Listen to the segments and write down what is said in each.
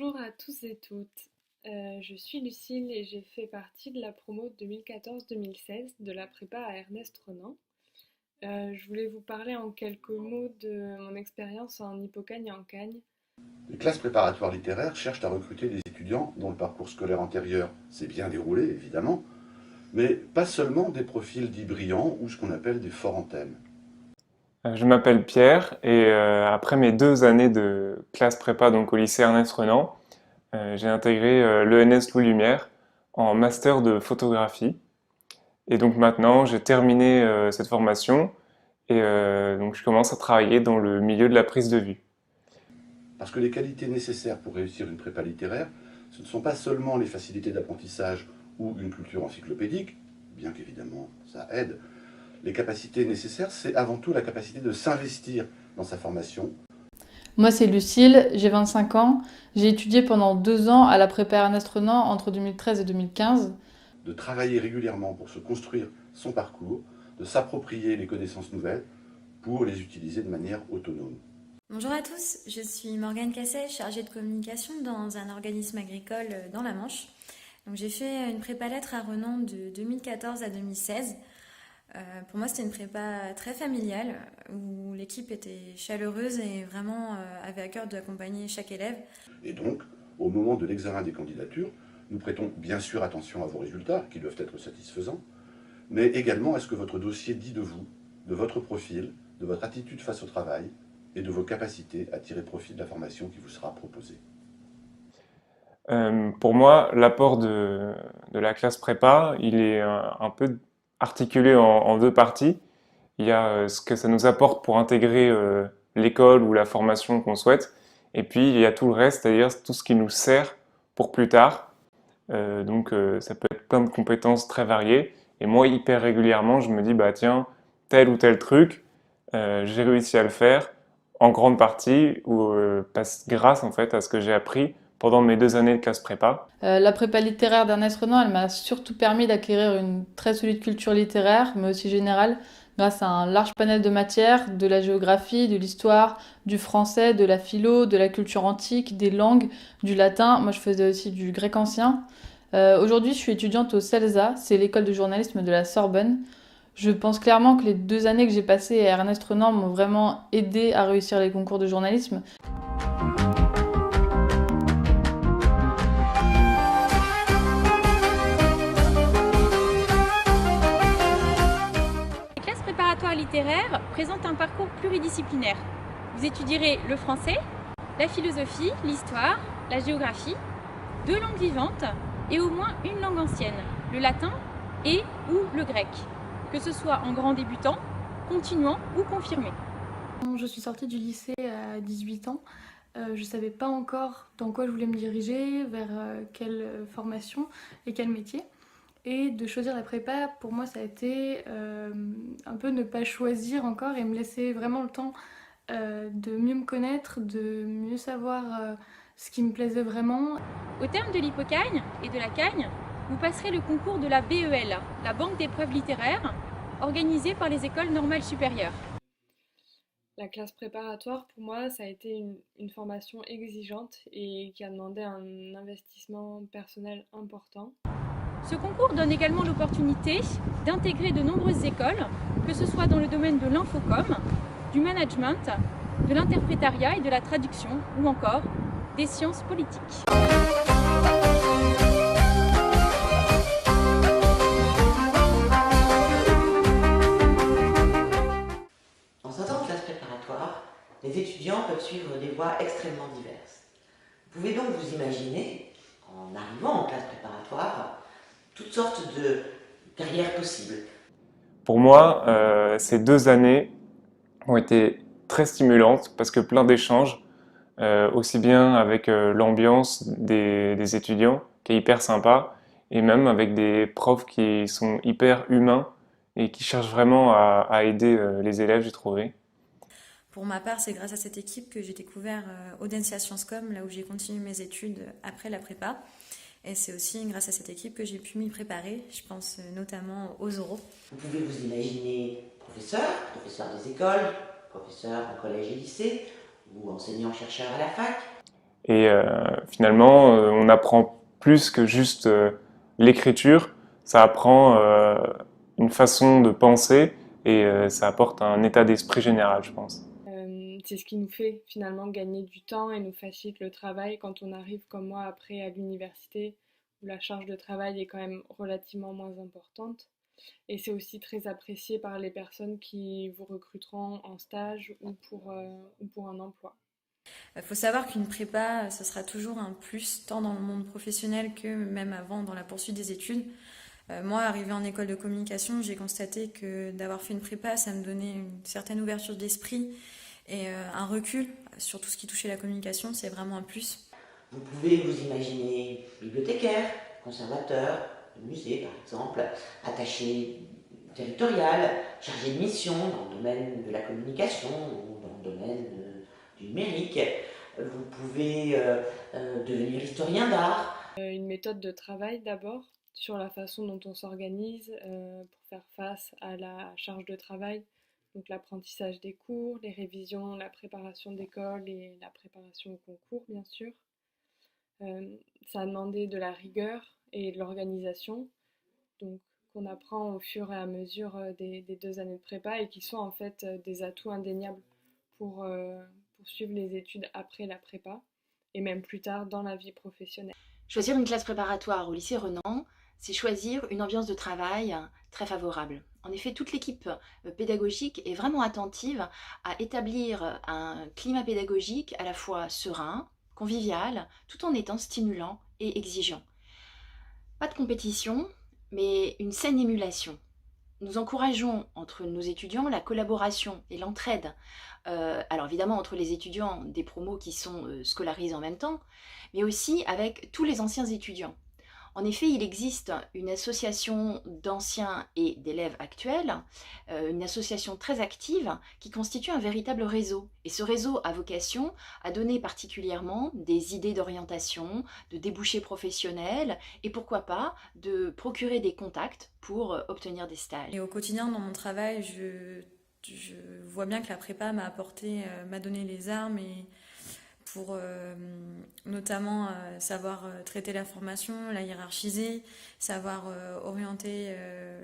Bonjour à tous et toutes. Je suis Lucille et j'ai fait partie de la promo 2014-2016 de la prépa à Ernest Renan. Je voulais vous parler en quelques mots de mon expérience en Hippocagne et en Cagne. Les classes préparatoires littéraires cherchent à recruter des étudiants dont le parcours scolaire antérieur s'est bien déroulé, évidemment, mais pas seulement des profils dits brillants ou ce qu'on appelle des forts en thème. Je m'appelle Pierre et après mes 2 années de classe prépa donc au lycée Ernest Renan, j'ai intégré l'ENS Louis Lumière en master de photographie. Et donc maintenant j'ai terminé cette formation et donc je commence à travailler dans le milieu de la prise de vue. Parce que les qualités nécessaires pour réussir une prépa littéraire, ce ne sont pas seulement les facilités d'apprentissage ou une culture encyclopédique, bien qu'évidemment ça aide. Les capacités nécessaires, c'est avant tout la capacité de s'investir dans sa formation. Moi, c'est Lucille, j'ai 25 ans. J'ai étudié pendant 2 ans à la prépa Ernest Renan entre 2013 et 2015. De travailler régulièrement pour se construire son parcours, de s'approprier les connaissances nouvelles pour les utiliser de manière autonome. Bonjour à tous, je suis Morgane Casset, chargée de communication dans un organisme agricole dans la Manche. Donc, j'ai fait une prépa lettres à Renan de 2014 à 2016. Pour moi, c'était une prépa très familiale où l'équipe était chaleureuse et vraiment avait à cœur d'accompagner chaque élève. Et donc, au moment de l'examen des candidatures, nous prêtons bien sûr attention à vos résultats, qui doivent être satisfaisants, mais également à ce que votre dossier dit de vous, de votre profil, de votre attitude face au travail et de vos capacités à tirer profit de la formation qui vous sera proposée. Pour moi, l'apport de la classe prépa, il est un peu articulé en deux parties. Il y a ce que ça nous apporte pour intégrer l'école ou la formation qu'on souhaite, et puis il y a tout le reste, c'est-à-dire tout ce qui nous sert pour plus tard. Ça peut être plein de compétences très variées, et moi hyper régulièrement je me dis bah tiens, tel ou tel truc, j'ai réussi à le faire en grande partie grâce en fait à ce que j'ai appris pendant mes 2 années de classe prépa. La prépa littéraire d'Ernest Renan, elle m'a surtout permis d'acquérir une très solide culture littéraire, mais aussi générale, grâce à un large panel de matières, de la géographie, de l'histoire, du français, de la philo, de la culture antique, des langues, du latin. Moi, je faisais aussi du grec ancien. Aujourd'hui, je suis étudiante au CELSA, c'est l'école de journalisme de la Sorbonne. Je pense clairement que les 2 années que j'ai passées à Ernest Renan m'ont vraiment aidé à réussir les concours de journalisme. La classe préparatoire littéraire présente un parcours pluridisciplinaire. Vous étudierez le français, la philosophie, l'histoire, la géographie, 2 langues vivantes et au moins une langue ancienne, le latin et ou le grec, que ce soit en grand débutant, continuant ou confirmé. Je suis sortie du lycée à 18 ans. Je ne savais pas encore dans quoi je voulais me diriger, vers quelle formation et quel métier. Et de choisir la prépa, pour moi, ça a été un peu ne pas choisir encore et me laisser vraiment le temps de mieux me connaître, de mieux savoir ce qui me plaisait vraiment. Au terme de l'Hippocagne et de la Cagne, vous passerez le concours de la BEL, la Banque d'épreuves littéraires, organisée par les écoles normales supérieures. La classe préparatoire, pour moi, ça a été une formation exigeante et qui a demandé un investissement personnel important. Ce concours donne également l'opportunité d'intégrer de nombreuses écoles, que ce soit dans le domaine de l'infocom, du management, de l'interprétariat et de la traduction, ou encore des sciences politiques. En sortant de classe préparatoire, les étudiants peuvent suivre des voies extrêmement diverses. Vous pouvez donc vous imaginer, en arrivant en classe préparatoire, toutes sortes de carrières possibles. Pour moi, ces 2 années ont été très stimulantes parce que plein d'échanges, aussi bien avec l'ambiance des étudiants qui est hyper sympa, et même avec des profs qui sont hyper humains et qui cherchent vraiment à aider les élèves, j'ai trouvé. Pour ma part, c'est grâce à cette équipe que j'ai découvert Audencia Sciences Com, là où j'ai continué mes études après la prépa. Et c'est aussi grâce à cette équipe que j'ai pu m'y préparer. Je pense notamment aux oraux. Vous pouvez vous imaginer professeur des écoles, professeur en collège et lycée, ou enseignant-chercheur à la fac. Et finalement, on apprend plus que juste l'écriture, ça apprend une façon de penser et ça apporte un état d'esprit général, je pense. C'est ce qui nous fait finalement gagner du temps et nous facilite le travail quand on arrive comme moi après à l'université où la charge de travail est quand même relativement moins importante. Et c'est aussi très apprécié par les personnes qui vous recruteront en stage ou pour un emploi. Il faut savoir qu'une prépa, ce sera toujours un plus, tant dans le monde professionnel que même avant dans la poursuite des études. Moi, arrivée en école de communication, j'ai constaté que d'avoir fait une prépa, ça me donnait une certaine ouverture d'esprit et un recul sur tout ce qui touchait la communication, c'est vraiment un plus. Vous pouvez vous imaginer bibliothécaire, conservateur, de musée par exemple, attaché territorial, chargé de mission dans le domaine de la communication ou dans le domaine du numérique. Vous pouvez devenir historien d'art. Une méthode de travail d'abord sur la façon dont on s'organise pour faire face à la charge de travail. Donc l'apprentissage des cours, les révisions, la préparation d'école et la préparation au concours bien sûr. Ça a demandé de la rigueur et de l'organisation, donc qu'on apprend au fur et à mesure des 2 années de prépa et qui sont en fait des atouts indéniables pour poursuivre les études après la prépa et même plus tard dans la vie professionnelle. Choisir une classe préparatoire au lycée Renan, c'est choisir une ambiance de travail très favorable. En effet, toute l'équipe pédagogique est vraiment attentive à établir un climat pédagogique à la fois serein, convivial, tout en étant stimulant et exigeant. Pas de compétition, mais une saine émulation. Nous encourageons entre nos étudiants la collaboration et l'entraide. Alors évidemment entre les étudiants des promos qui sont scolarisés en même temps, mais aussi avec tous les anciens étudiants. En effet, il existe une association d'anciens et d'élèves actuels, une association très active qui constitue un véritable réseau. Et ce réseau a vocation à donner particulièrement des idées d'orientation, de débouchés professionnels et pourquoi pas de procurer des contacts pour obtenir des stages. Et au quotidien, dans mon travail, je vois bien que la prépa m'a donné les armes et pour notamment savoir traiter la formation, la hiérarchiser, savoir orienter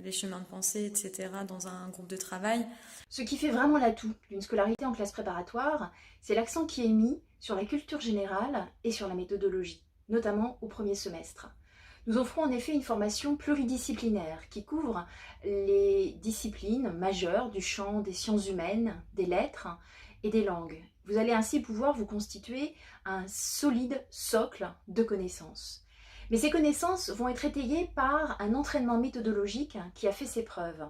les chemins de pensée, etc. dans un groupe de travail. Ce qui fait vraiment l'atout d'une scolarité en classe préparatoire, c'est l'accent qui est mis sur la culture générale et sur la méthodologie, notamment au premier semestre. Nous offrons en effet une formation pluridisciplinaire qui couvre les disciplines majeures du champ des sciences humaines, des lettres et des langues. Vous allez ainsi pouvoir vous constituer un solide socle de connaissances. Mais ces connaissances vont être étayées par un entraînement méthodologique qui a fait ses preuves.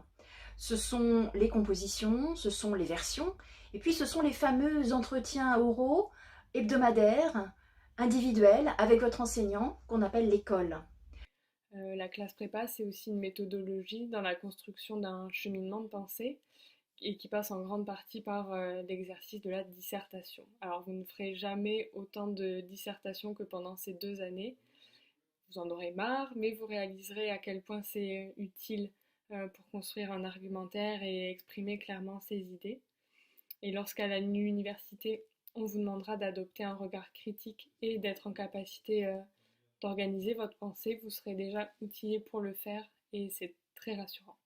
Ce sont les compositions, ce sont les versions, et puis ce sont les fameux entretiens oraux, hebdomadaires, individuels, avec votre enseignant, qu'on appelle l'école. La classe prépa, c'est aussi une méthodologie dans la construction d'un cheminement de pensée et qui passe en grande partie par l'exercice de la dissertation. Alors vous ne ferez jamais autant de dissertation que pendant ces 2 années, vous en aurez marre, mais vous réaliserez à quel point c'est utile pour construire un argumentaire et exprimer clairement ses idées. Et lorsqu'à l'université, on vous demandera d'adopter un regard critique et d'être en capacité d'organiser votre pensée, vous serez déjà outillé pour le faire et c'est très rassurant.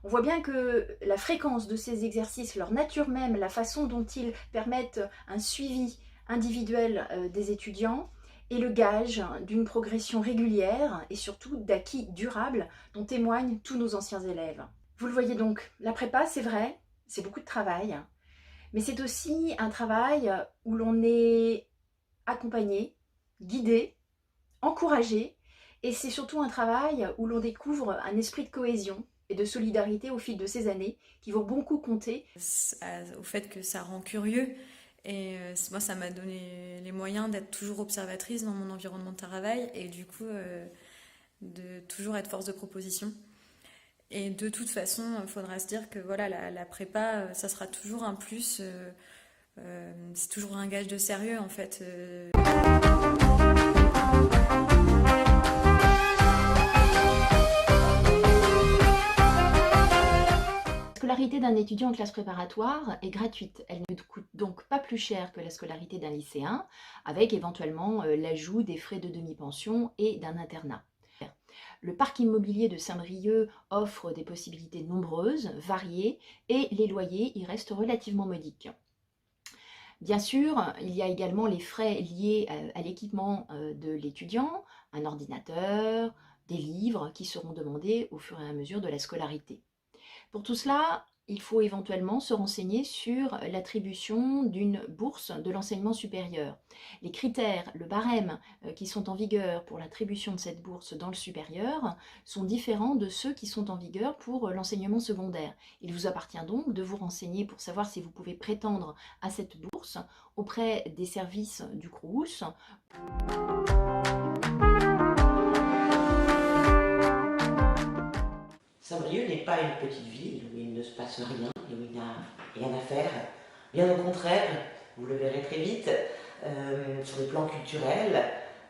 On voit bien que la fréquence de ces exercices, leur nature même, la façon dont ils permettent un suivi individuel des étudiants est le gage d'une progression régulière et surtout d'acquis durables dont témoignent tous nos anciens élèves. Vous le voyez donc, la prépa, c'est vrai, c'est beaucoup de travail, mais c'est aussi un travail où l'on est accompagné, guidé, encouragé, et c'est surtout un travail où l'on découvre un esprit de cohésion et de solidarité au fil de ces années qui vont beaucoup compter. Au fait que ça rend curieux et moi ça m'a donné les moyens d'être toujours observatrice dans mon environnement de travail et du coup de toujours être force de proposition. Et de toute façon, il faudra se dire que voilà, la prépa, ça sera toujours un plus, c'est toujours un gage de sérieux en fait. La scolarité scolarité d'un étudiant en classe préparatoire est gratuite. Elle ne coûte donc pas plus cher que la scolarité d'un lycéen, avec éventuellement l'ajout des frais de demi-pension et d'un internat. Le parc immobilier de Saint-Brieuc offre des possibilités nombreuses, variées, et les loyers y restent relativement modiques. Bien sûr, il y a également les frais liés à l'équipement de l'étudiant, un ordinateur, des livres qui seront demandés au fur et à mesure de la scolarité. Pour tout cela, il faut éventuellement se renseigner sur l'attribution d'une bourse de l'enseignement supérieur. Les critères, le barème qui sont en vigueur pour l'attribution de cette bourse dans le supérieur sont différents de ceux qui sont en vigueur pour l'enseignement secondaire. Il vous appartient donc de vous renseigner pour savoir si vous pouvez prétendre à cette bourse auprès des services du Crous. Saint-Brieuc n'est pas une petite ville où il ne se passe rien et où il n'y a rien à faire. Bien au contraire, vous le verrez très vite, sur le plan culturel,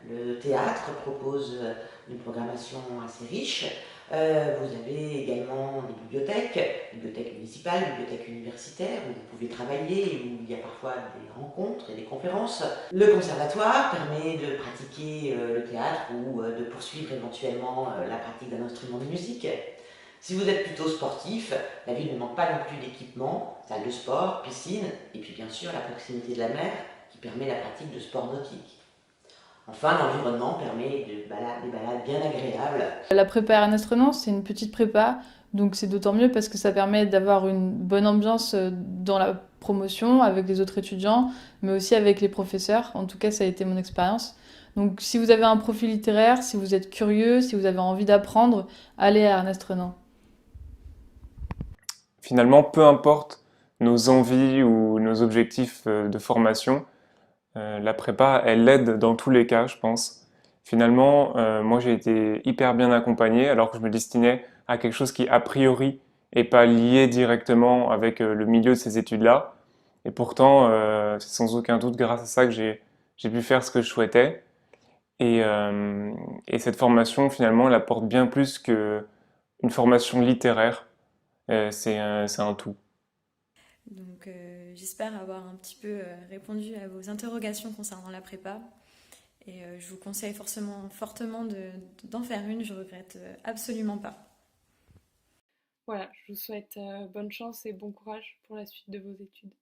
le théâtre propose une programmation assez riche. Vous avez également des bibliothèques municipales, bibliothèques universitaires où vous pouvez travailler et où il y a parfois des rencontres et des conférences. Le conservatoire permet de pratiquer le théâtre ou de poursuivre éventuellement la pratique d'un instrument de musique. Si vous êtes plutôt sportif, la ville ne manque pas non plus d'équipements, salle de sport, piscine, et puis bien sûr la proximité de la mer qui permet la pratique de sports nautiques. Enfin, l'environnement permet des balades bien agréables. La prépa Ernest Renan, c'est une petite prépa, donc c'est d'autant mieux parce que ça permet d'avoir une bonne ambiance dans la promotion avec les autres étudiants, mais aussi avec les professeurs. En tout cas, ça a été mon expérience. Donc si vous avez un profil littéraire, si vous êtes curieux, si vous avez envie d'apprendre, allez à Ernest Renan. Finalement, peu importe nos envies ou nos objectifs de formation, la prépa, elle aide dans tous les cas, je pense. Finalement, moi j'ai été hyper bien accompagné alors que je me destinais à quelque chose qui, a priori, n'est pas lié directement avec le milieu de ces études-là. Et pourtant, c'est sans aucun doute grâce à ça que j'ai pu faire ce que je souhaitais. Et cette formation, finalement, elle apporte bien plus qu'une formation littéraire. C'est un tout. Donc j'espère avoir un petit peu répondu à vos interrogations concernant la prépa. Et je vous conseille fortement d'en faire une, je regrette absolument pas. Voilà, je vous souhaite bonne chance et bon courage pour la suite de vos études.